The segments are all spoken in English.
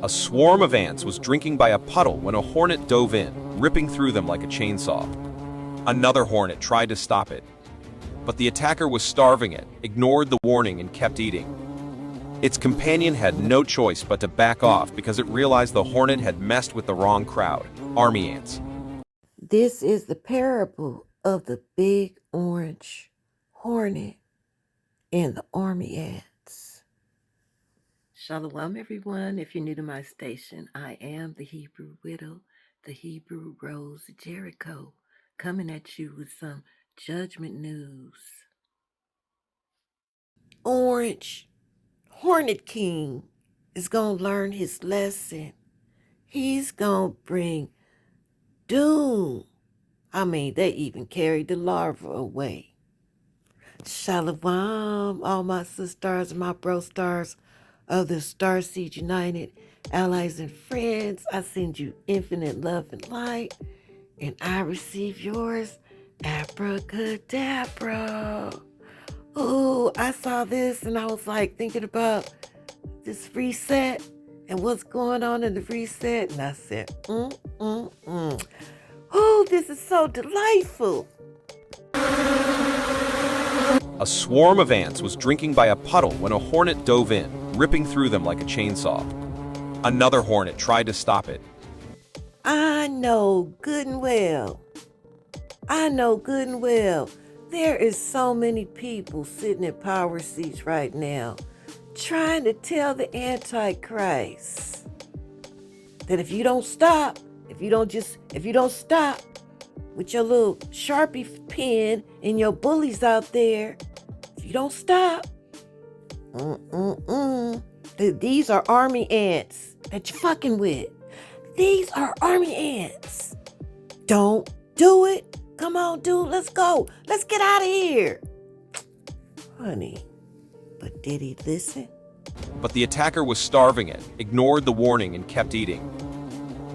A swarm of ants was drinking by a puddle when a hornet dove in, ripping through them like a chainsaw. Another hornet tried to stop it, but the attacker was starving it, ignored the warning, and kept eating. Its companion had no choice but to back off because it realized the hornet had messed with the wrong crowd, army ants. This is the parable of the big orange hornet and the army ants. Shalom, everyone. If you're new to my station, I am the Hebrew Widow, the Hebrew Rose Jericho, coming at you with some judgment news. Orange Hornet King is going to learn his lesson. He's going to bring doom. They even carried the larva away. Shalom, all my sisters and my bro stars of the STARSEED United allies and friends. I send you infinite love and light, and I receive yours. Abracadabra. Ooh, I saw this and I was like thinking about this reset and what's going on in the reset, and I said, Oh, this is so delightful. A swarm of ants was drinking by a puddle when a hornet dove in, ripping through them like a chainsaw. Another hornet tried to stop it. I know good and well. There is so many people sitting in power seats right now trying to tell the Antichrist that if you don't stop with your little Sharpie pen and your bullies out there, if you don't stop, these are army ants that you're fucking with. These are army ants. Don't do it. Come on, dude, let's go. Let's get out of here. Honey, but did he listen? But the attacker was starving it, ignored the warning, and kept eating.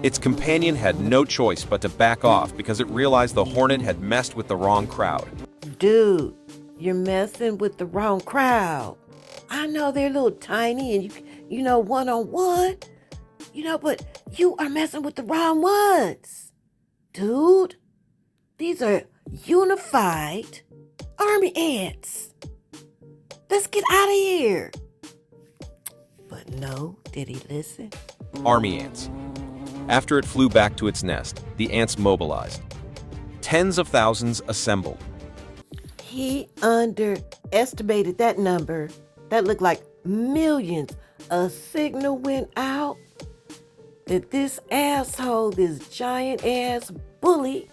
Its companion had no choice but to back off because it realized the hornet had messed with the wrong crowd. Dude, you're messing with the wrong crowd. I know they're a little tiny and you know, one-on-one, but you are messing with the wrong ones. Dude, these are unified army ants. Let's get out of here. But no, did he listen? Army ants. After it flew back to its nest, the ants mobilized. Tens of thousands assembled. He underestimated that number. That looked like millions. A signal went out that this asshole, this giant ass bully,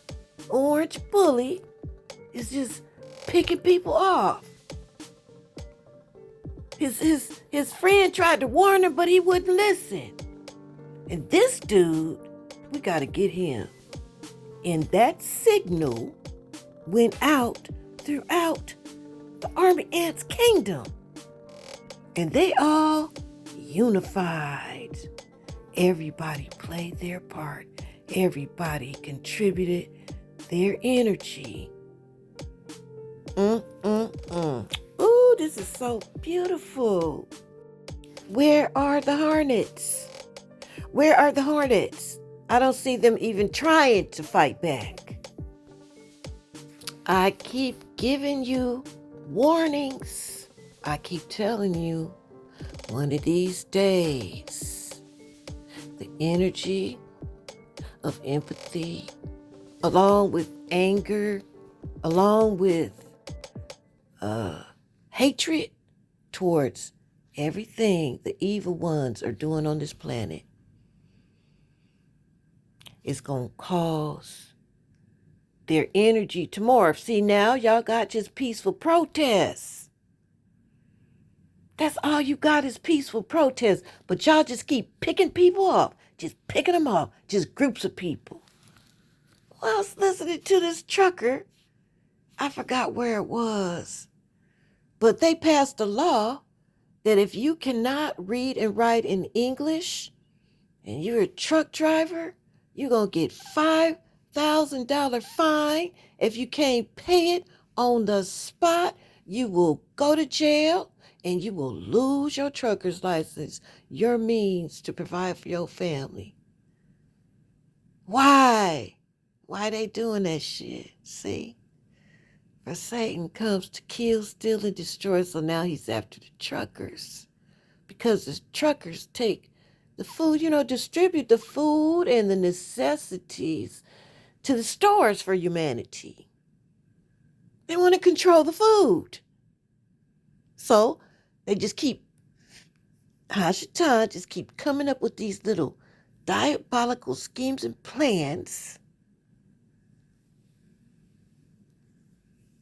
orange bully, is just picking people off. His friend tried to warn him, but he wouldn't listen. And this dude, we gotta get him. And that signal went out throughout the army ants' kingdom. And they all unified. Everybody played their part. Everybody contributed their energy. Ooh, this is so beautiful. Where are the hornets? Where are the hornets? I don't see them even trying to fight back. I keep giving you warnings. I keep telling you, one of these days, the energy of empathy, along with anger, along with hatred towards everything the evil ones are doing on this planet, is going to cause their energy to morph. See, now y'all got just peaceful protests. That's all you got is peaceful protests. But y'all just keep picking people off. Just picking them off. Just groups of people. Well, I was listening to this trucker. I forgot where it was. But they passed a law that if you cannot read and write in English and you're a truck driver, you're going to get $5,000 fine. If you can't pay it on the spot, you will go to jail and you will lose your trucker's license, your means to provide for your family. Why? Why they doing that shit? See? For Satan comes to kill, steal, and destroy, so now he's after the truckers. Because the truckers take the food, distribute the food and the necessities to the stores for humanity. They want to control the food. So they just keep, Hashatan just keep coming up with these little diabolical schemes and plans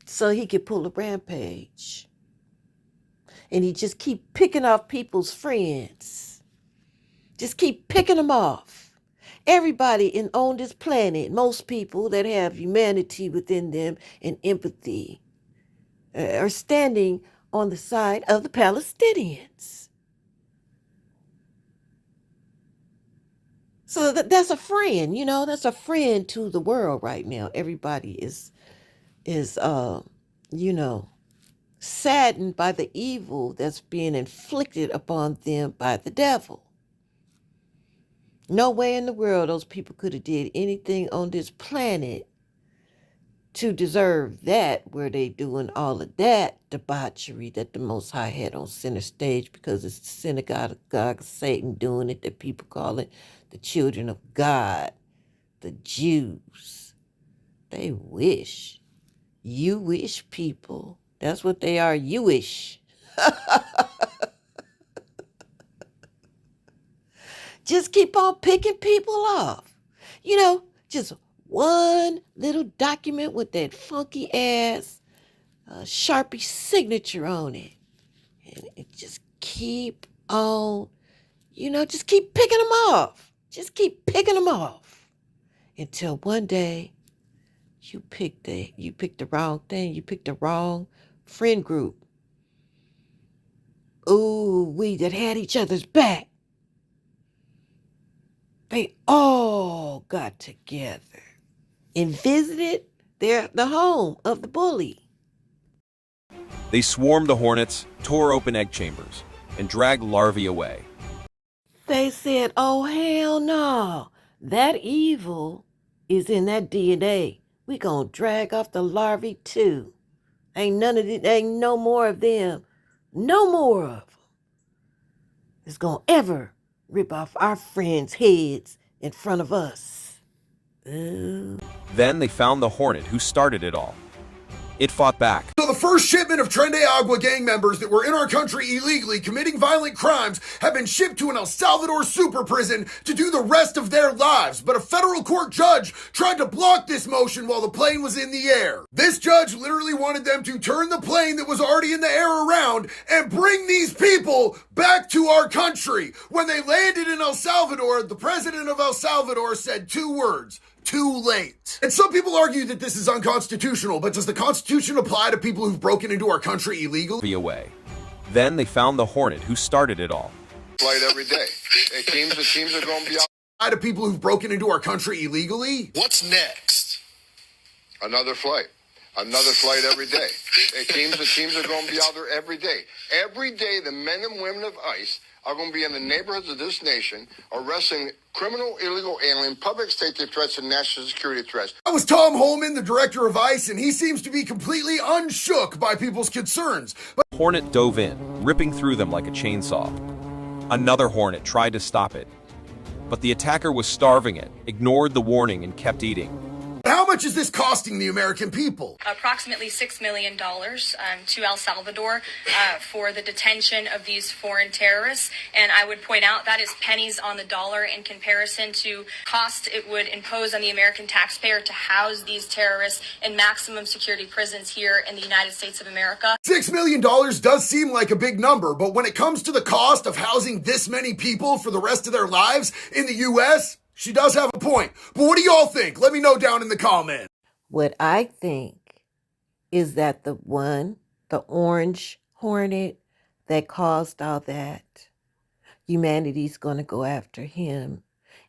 so he could pull a rampage. And he just keep picking off people's friends. Just keep picking them off. Everybody on this planet, most people that have humanity within them and empathy, are standing on the side of the Palestinians. So that's a friend, that's a friend to the world right now. Everybody is saddened by the evil that's being inflicted upon them by the devil. No way in the world those people could have did anything on this planet to deserve that, where they doing all of that debauchery that the Most High had on center stage, because it's the synagogue of Satan doing it, that people call it the children of God, the Jews. They wish. You wish people. That's what they are, you wish. Just keep on picking people off. Just one little document with that funky ass Sharpie signature on it. And it just keep on, just keep picking them off. Just keep picking them off. Until one day you picked the wrong thing. You picked the wrong friend group. Ooh, we that had each other's back. They all got together and visited the home of the bully. They swarmed the hornets, tore open egg chambers, and dragged larvae away. They said, oh, hell no. That evil is in that DNA. We gonna drag off the larvae too. Ain't no more of them. No more of them is gonna ever rip off our friends' heads in front of us. Ooh. Then they found the hornet who started it all. It fought back. So the first shipment of Tren de Agua gang members that were in our country illegally committing violent crimes have been shipped to an El Salvador super prison to do the rest of their lives. But a federal court judge tried to block this motion while the plane was in the air. This judge literally wanted them to turn the plane that was already in the air around and bring these people back to our country. When they landed in El Salvador, the president of El Salvador said 2 words: too late. And some people argue that this is unconstitutional, but does the Constitution apply to people who've broken into our country illegally? Away. Then they found the hornet who started it all. Flight every day. The teams are going to be out. To people who've broken into our country illegally? What's next? Another flight. Another flight every day. The teams are going to be out there every day. Every day, the men and women of ICE are going to be in the neighborhoods of this nation arresting criminal, illegal alien, public safety threats, and national security threats. That was Tom Holman, the director of ICE, and he seems to be completely unshook by people's concerns. But Hornet dove in, ripping through them like a chainsaw. Another hornet tried to stop it, but the attacker was starving it, ignored the warning, and kept eating. how much is this costing the American people? Approximately $6 million to El Salvador for the detention of these foreign terrorists. And I would point out that is pennies on the dollar in comparison to cost it would impose on the American taxpayer to house these terrorists in maximum security prisons here in the United States of America. $6 million does seem like a big number, but when it comes to the cost of housing this many people for the rest of their lives in the U.S., she does have a point. But what do y'all think? Let me know down in the comments. What I think is that the orange hornet that caused all that, humanity's going to go after him,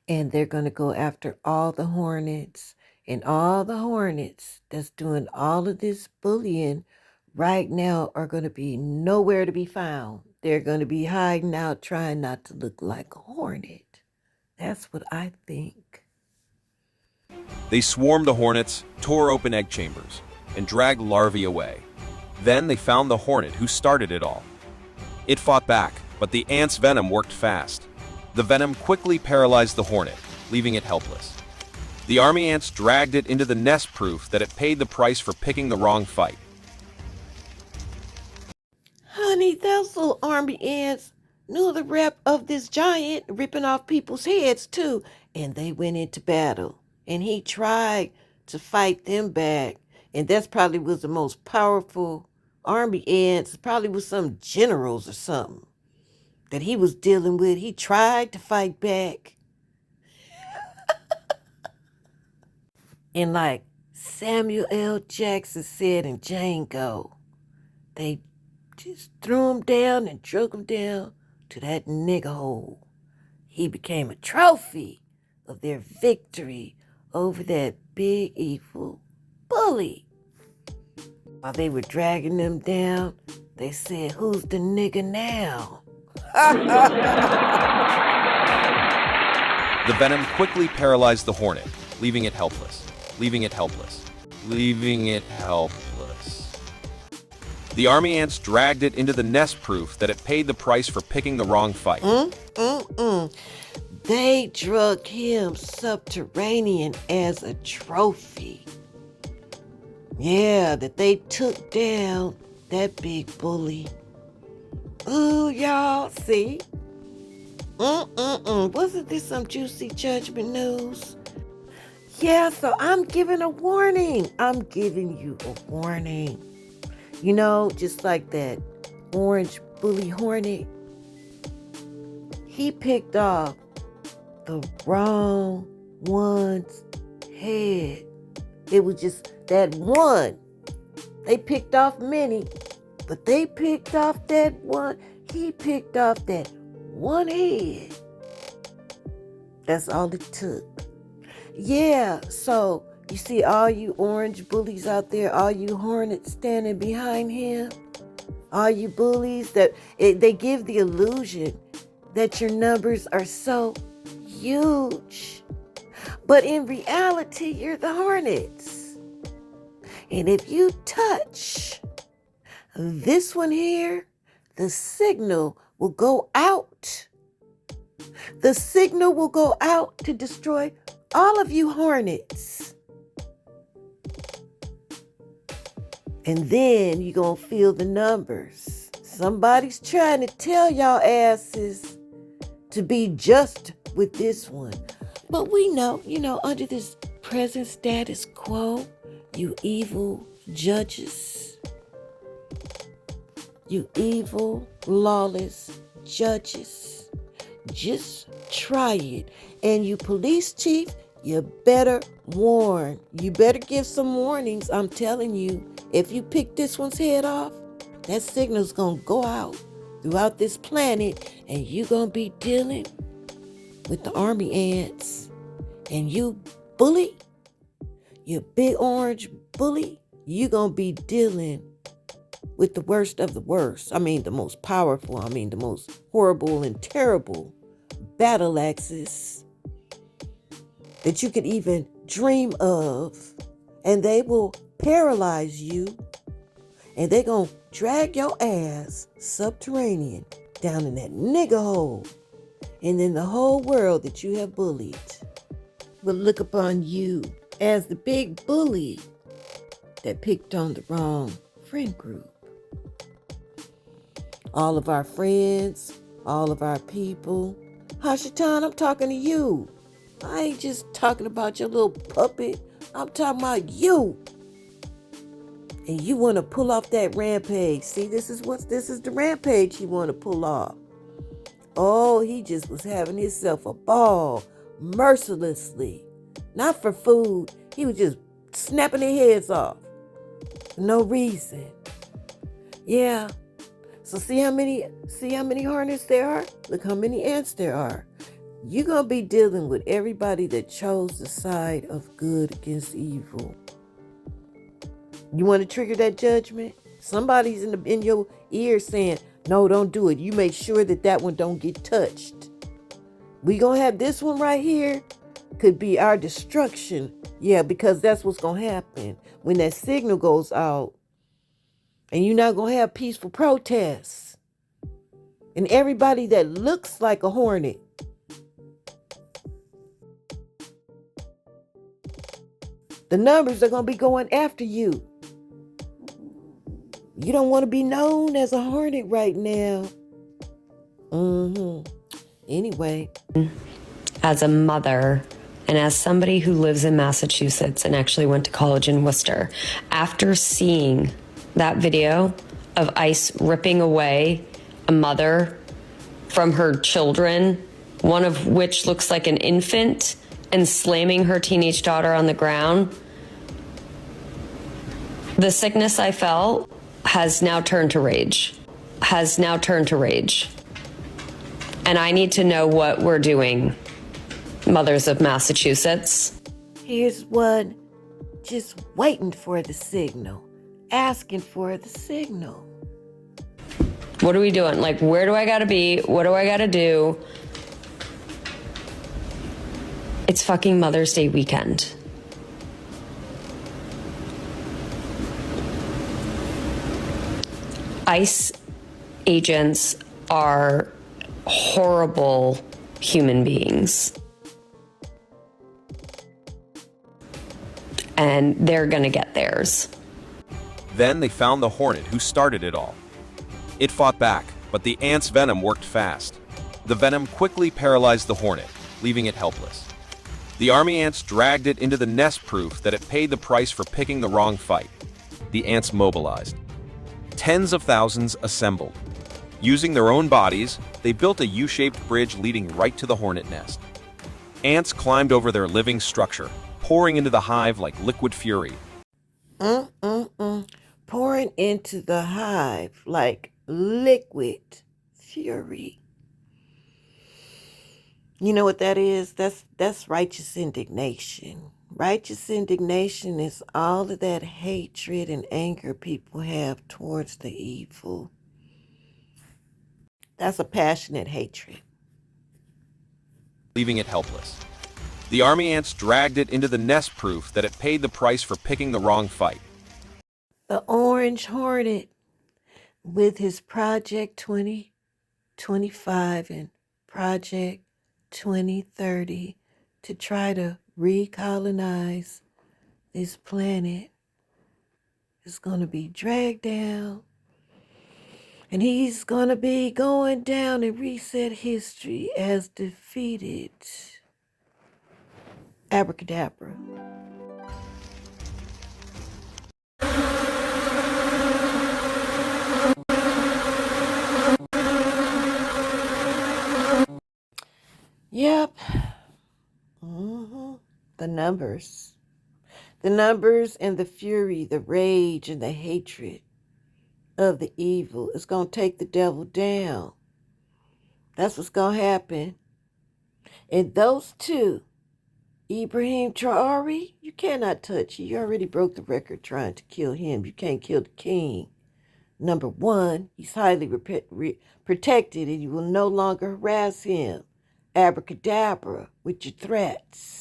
and they're going to go after all the hornets, and all the hornets that's doing all of this bullying right now are going to be nowhere to be found. They're going to be hiding out, trying not to look like a hornet. That's what I think. They swarmed the hornets, tore open egg chambers, and dragged larvae away. Then they found the hornet who started it all. It fought back, but the ant's venom worked fast. The venom quickly paralyzed the hornet, leaving it helpless. The army ants dragged it into the nest, proof that it paid the price for picking the wrong fight. Honey, those little army ants knew the rep of this giant ripping off people's heads too, and they went into battle. And he tried to fight them back, and that's probably was the most powerful army ants. Probably was some generals or something that he was dealing with. He tried to fight back, and like Samuel L. Jackson said in Django, they just threw him down and drug him down to that nigger hole. He became a trophy of their victory over that big evil bully. While they were dragging them down, they said, "Who's the nigger now?" The venom quickly paralyzed the hornet, leaving it helpless. Leaving it helpless. Leaving it helpless. The army ants dragged it into the nest, proof that it paid the price for picking the wrong fight. They drug him subterranean as a trophy. Yeah, that they took down that big bully. Ooh, y'all, see? Wasn't this some juicy judgment news? Yeah, so I'm giving a warning. I'm giving you a warning. You know, just like that orange bully hornet, he picked off the wrong one's head. It was just that one. They picked off many, but they picked off that one. He picked off that one head. That's all it took. Yeah, so you see all you orange bullies out there, all you hornets standing behind him, all you bullies they give the illusion that your numbers are so huge. But in reality, you're the hornets. And if you touch this one here, the signal will go out. The signal will go out to destroy all of you hornets. And then you're going to feel the numbers. Somebody's trying to tell y'all asses to be just with this one. But we know, under this present status quo, you evil judges, you evil, lawless judges, just try it. And you police chief, you better warn. You better give some warnings. I'm telling you, if you pick this one's head off, that signal's going to go out throughout this planet, and you're going to be dealing with the army ants. And you bully, you big orange bully, you're going to be dealing with the worst of the worst. I mean, the most powerful, the most horrible and terrible battle axes that you could even dream of. And they will paralyze you, and they're going to drag your ass subterranean down in that nigger hole. And then the whole world that you have bullied will look upon you as the big bully that picked on the wrong friend group. All of our friends, all of our people. Hashatan, I'm talking to you. I ain't just talking about your little puppet. I'm talking about you. And you want to pull off that rampage. See, this is the rampage you want to pull off. Oh, he just was having himself a ball, mercilessly. Not for food. He was just snapping their heads off. For no reason. Yeah. So see how many hornets there are? Look how many ants there are. You're going to be dealing with everybody that chose the side of good against evil. You want to trigger that judgment? Somebody's in your ear saying, no, don't do it. You make sure that one don't get touched. We gonna have this one right here. Could be our destruction. Yeah, because that's what's gonna happen when that signal goes out. And you're not gonna have peaceful protests. And everybody that looks like a hornet, the numbers are gonna be going after you. You don't want to be known as a hornet right now. Anyway. As a mother and as somebody who lives in Massachusetts and actually went to college in Worcester, after seeing that video of ICE ripping away a mother from her children, one of which looks like an infant, and slamming her teenage daughter on the ground, the sickness I felt has now turned to rage. And I need to know what we're doing, mothers of Massachusetts. Here's one just waiting for the signal, asking for the signal. What are we doing? Like, where do I gotta be? What do I gotta do? It's fucking Mother's Day weekend. ICE agents are horrible human beings. And they're gonna get theirs. Then they found the hornet who started it all. It fought back, but the ant's venom worked fast. The venom quickly paralyzed the hornet, leaving it helpless. The army ants dragged it into the nest, proof that it paid the price for picking the wrong fight. The ants mobilized. Tens of thousands assembled. Using their own bodies, they built a U-shaped bridge leading right to the hornet nest. Ants climbed over their living structure, pouring into the hive like liquid fury. Pouring into the hive like liquid fury. You know what that is? That's righteous indignation. Righteous indignation is all of that hatred and anger people have towards the evil. That's a passionate hatred. Leaving it helpless. The army ants dragged it into the nest, proof that it paid the price for picking the wrong fight. The orange hornet with his Project 2025 and Project 2030 to try to recolonize this planet is going to be dragged down. And he's going to be going down and reset history as defeated. Abracadabra. Yep. The numbers. The numbers and the fury, the rage and the hatred of the evil is going to take the devil down. That's what's going to happen. And those two, Ibrahim Traore, you cannot touch. You already broke the record trying to kill him. You can't kill the king. Number one, he's highly protected and you will no longer harass him. Abracadabra with your threats.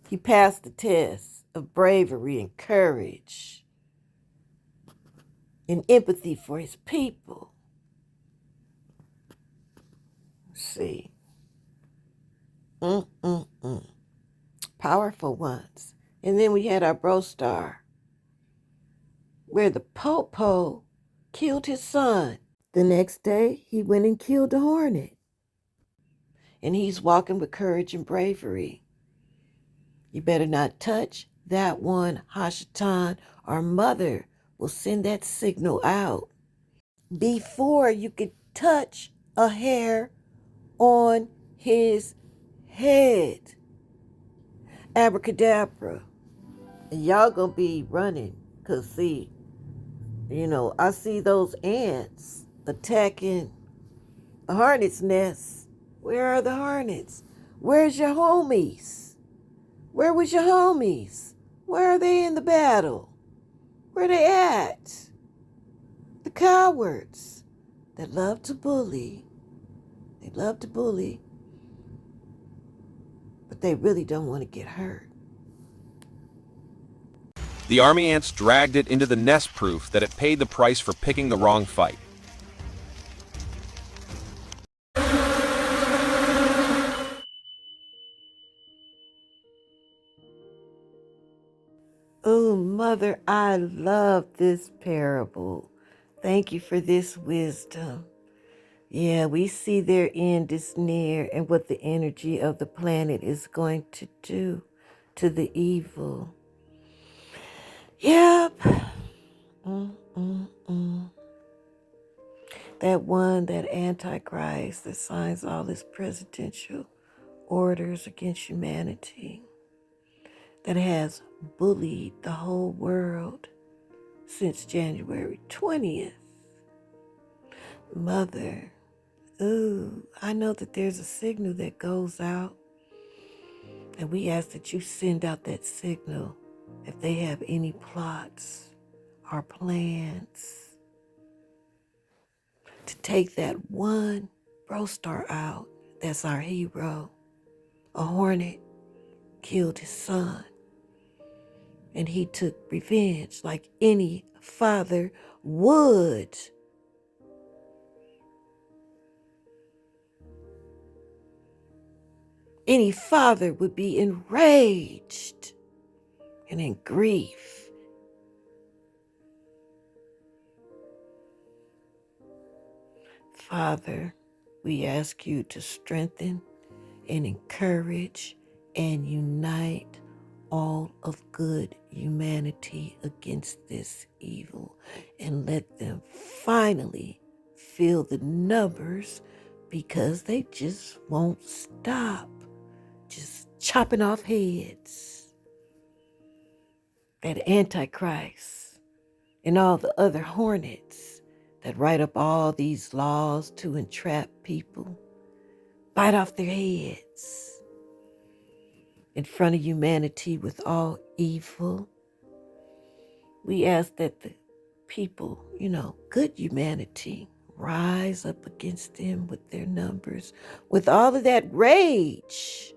He passed the test of bravery and courage and empathy for his people. Let's see. Powerful ones. And then we had our bro star, where the Popo killed his son. The next day, he went and killed a hornet. And he's walking with courage and bravery. You better not touch that one, Hashatan. Our mother will send that signal out before you could touch a hair on his head. Abracadabra. And y'all gonna be running, because see, I see those ants attacking the hornet's nest. Where are the hornets? Where's your homies? Where was your homies? Where are they in the battle? Where they at? The cowards that love to bully. They love to bully, but they really don't want to get hurt. The army ants dragged it into the nest, proof that it paid the price for picking the wrong fight. Oh, Mother, I love this parable. Thank you for this wisdom. Yeah, we see their end is near and what the energy of the planet is going to do to the evil. Yep. That Antichrist that signs all his presidential orders against humanity, that has bullied the whole world since January 20th. Mother, ooh, I know that there's a signal that goes out, and we ask that you send out that signal if they have any plots or plans to take that one bro star out. That's our hero. A Hornet killed his son, and he took revenge like any father would. Any father would be enraged and in grief. Father, we ask you to strengthen and encourage and unite all of good humanity against this evil, and let them finally feel the numbers, because they just won't stop just chopping off heads. That Antichrist and all the other Hornets that write up all these laws to entrap people, bite off their heads in front of humanity with all evil. We ask that the people, good humanity, rise up against them with their numbers, with all of that rage,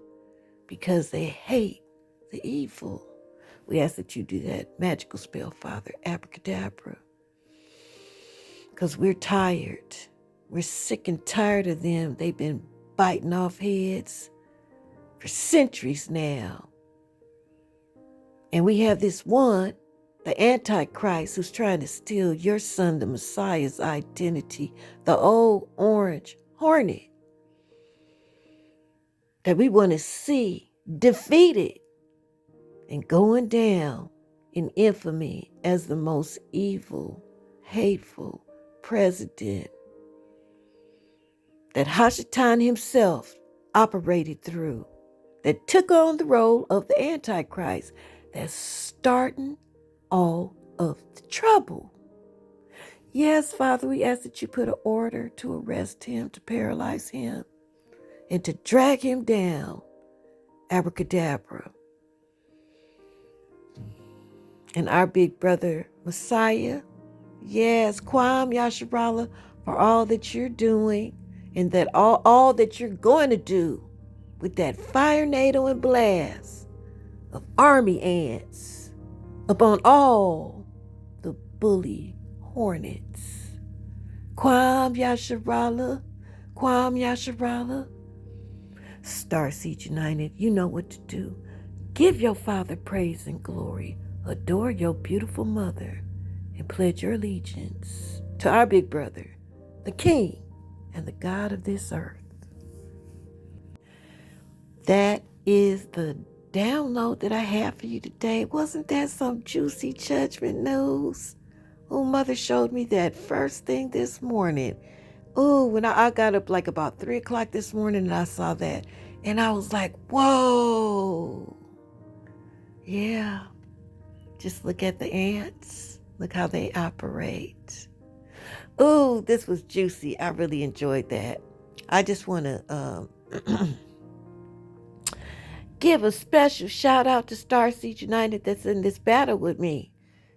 because they hate the evil. We ask that you do that magical spell, Father, abracadabra, because we're tired. We're sick and tired of them. They've been biting off heads for centuries now. And we have this one, the Antichrist, who's trying to steal your son, the Messiah's identity, the old orange Hornet, that we want to see defeated and going down in infamy as the most evil, hateful president that Hashatan himself operated through, that took on the role of the Antichrist, that's starting all of the trouble. Yes, Father, we ask that you put an order to arrest him, to paralyze him, and to drag him down, abracadabra. And our big brother, Messiah, yes, Kwam Yasharala, for all that you're doing, and that all that you're going to do with that fire, NATO, and blast of army ants upon all the bully Hornets. Kwam Yasharala, Kwam Yasharala. Starseed United, you know what to do. Give your Father praise and glory. Adore your beautiful mother, and pledge your allegiance to our big brother, the King and the God of this earth. That is the download that I have for you today. Wasn't that some juicy judgment news? Oh, Mother showed me that first thing this morning. Oh, when I got up like about 3 o'clock this morning and I saw that. And I was like, whoa. Yeah. Just look at the ants. Look how they operate. Oh, this was juicy. I really enjoyed that. I just want to give a special shout out to STARSEED United that's in this battle with me.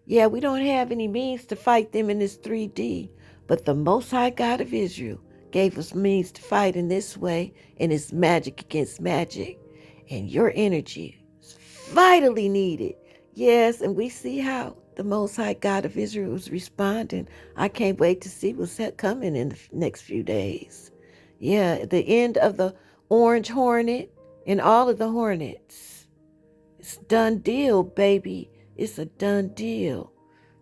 Yeah, we don't have any means to fight them in this 3D, but the Most High God of Israel gave us means to fight in this way, and it's magic against magic. And your energy is vitally needed. Yes, and we see how the Most High God of Israel is responding. I can't wait to see what's coming in the next few days. Yeah, the end of the Orange Hornet and all of the Hornets. It's a done deal, baby. It's a done deal.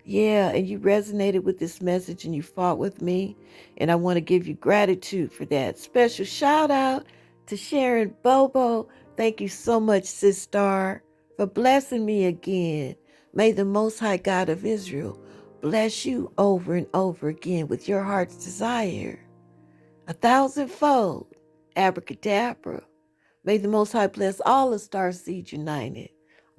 Yeah, and you resonated with this message and you fought with me. And I want to give you gratitude for that. Special shout out to Sharon Bobo. Thank you so much, Sis Star, for blessing me again. May the Most High God of Israel bless you over and over again with your heart's desire. 1,000-fold. Abracadabra. May the Most High bless all of STARSEED United,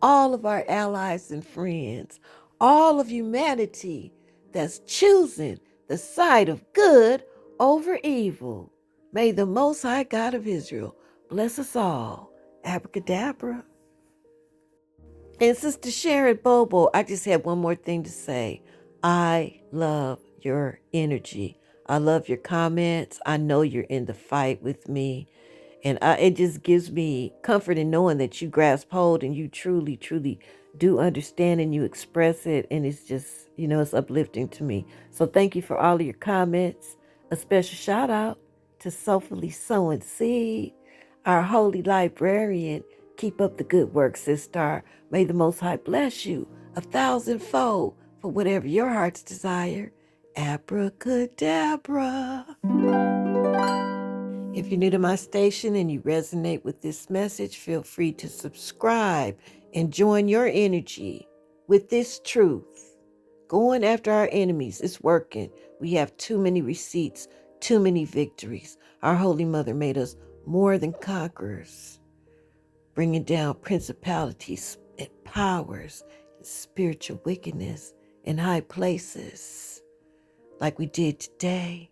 all of our allies and friends, all of humanity that's choosing the side of good over evil. May the Most High God of Israel bless us all. Abracadabra. And Sister Sharon Bobo, I just had one more thing to say. I love your energy. I love your comments. I know you're in the fight with me. And it just gives me comfort in knowing that you grasp hold and you truly, truly do understand and you express it. And it's just, it's uplifting to me. So thank you for all of your comments. A special shout out to Soulfully Sowing Seed, our holy librarian. Keep up the good work, Sis Star. May the Most High bless you 1,000-fold for whatever your heart's desire. Abracadabra. If you're new to my station and you resonate with this message, feel free to subscribe and join your energy with this truth. Going after our enemies is working. We have too many receipts, too many victories. Our Holy Mother made us more than conquerors, bringing down principalities and powers and spiritual wickedness in high places like we did today.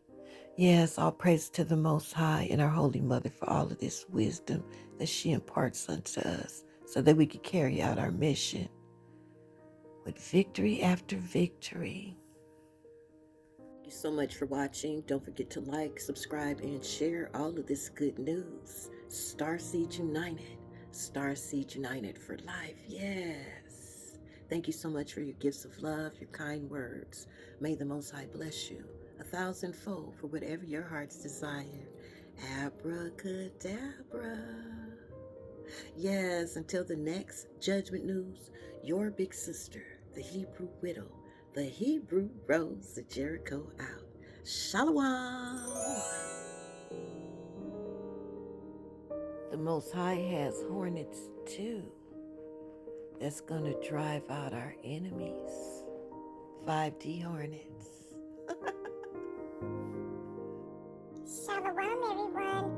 Yes, all praise to the Most High and our Holy Mother for all of this wisdom that she imparts unto us so that we can carry out our mission with victory after victory. Thank you so much for watching. Don't forget to like, subscribe, and share all of this good news. STARSEED United. STARSEED United for life. Yes. Thank you so much for your gifts of love, your kind words. May the Most High bless you 1,000-fold for whatever your heart's desire. Abracadabra. Yes, until the next Judgment News, your big sister, the Hebrew Widow, the Hebrew Rose of Jericho out. Shalom. The Most High has Hornets too. That's going to drive out our enemies. 5D Hornets. Shalom, everyone.